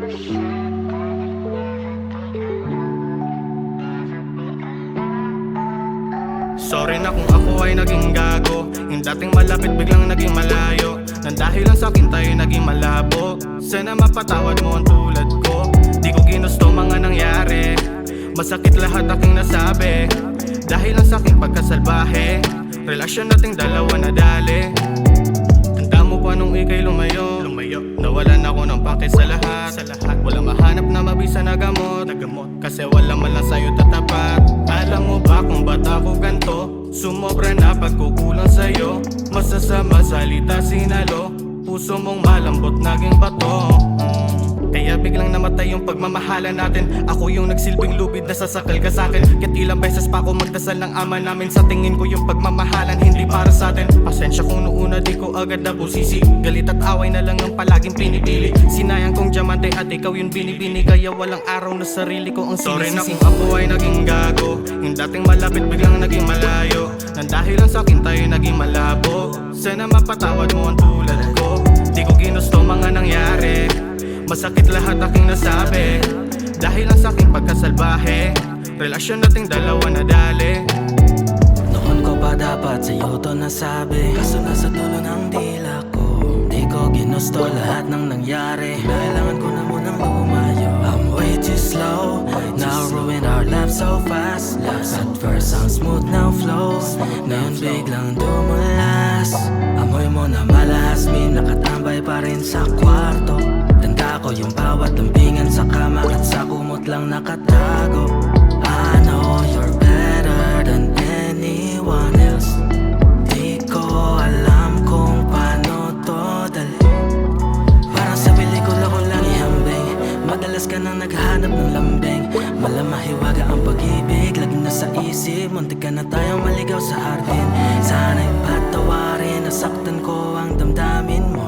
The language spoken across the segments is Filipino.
Sorry na kung ako ay naging gago. Yung dating malapit biglang naging malayo. Nang dahil lang sa'kin tayo naging malabo. Sana mapatawad mo ang tulad ko. Di ko ginusto mga nangyari. Masakit lahat aking nasabi. Dahil lang sa'king pagkasalbahe. Relasyon nating dalawa na dali. Tanda mo pa nung ika'y lumayo. Nawalan ako ng pake sa lahat. Walang mahanap na mabisa na gamot. Kasi wala man lang sa'yo tatapat. Alam mo ba kung ba't ako ganto? Sumobra na pagkukulang sa'yo. Masasama salita sinalo. Puso mong malambot naging bato. Kaya biglang namatay yung pagmamahala natin. Ako yung nagsilbing lubid na sasakal ka sa'kin. Kahit ilang beses pa ako magdasal ng ama namin. Sa tingin ko yung pagmamahalan hindi para sa'tin. Pasensya kung noona di ko agad nabusisi. Galit at away na lang ang palaging pinipili. Sinayang kong diamante at ikaw yung binibini. Kaya walang araw na sarili ko ang sinisisi. Sorry na kung ako ay naging gago. Yung dating malapit biglang naging malayo. Nang dahil lang sa'kin tayo naging malabo. Sana mapatawad mo ang tulad ko. Di ko ginusto mga nangyari. Masakit lahat aking nasabi. Dahil lang sa'king pagkasalbahe. Relasyon nating dalawa na dali. Noon ko pa dapat sa'yo to nasabi. Kaso nasa dulo ng dila ko. Di ko ginusto lahat ng nangyari. Kailangan ko na munang lumayo. I'm way too slow. Now ruin our lives so fast. At first ang smooth now flows. Ngayon biglang dumulas. Amoy mo na malahasmin. Nakatambay pa rin sa kwarto. Tanda ko yung bawat lambingan sa kama. At sa kumot lang nakatago. I know you're better than anyone else. Di ko alam kung paano to dalhin. Parang sa pelikula ko lang ihambing. Madalas ka nang naghahanap ng lambing. Malamahiwaga ang pag-ibig. Lagi na sa isip. Muntik ka na tayong maligaw sa hardin. Sana'y patawarin. Nasaktan ko ang damdamin mo.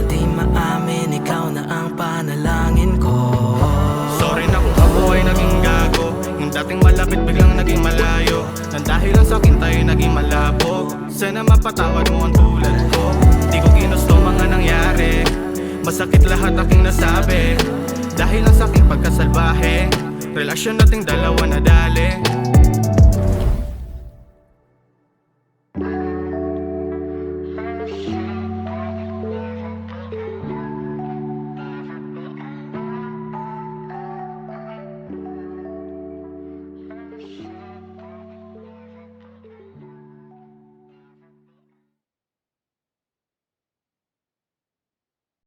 Di maamin, ikaw na ang panalangin ko. Sorry na kung ako ay naging gago. Yung dating malapit biglang naging malayo. Nang dahil lang sa'kin tayo naging malabo. Sana mapatawad mo ang tulad ko. Di ko ginusto mga nangyari. Masakit lahat aking nasabi. Dahil lang sa'king pagkasalbahe. Relasyon nating dalawa na dali.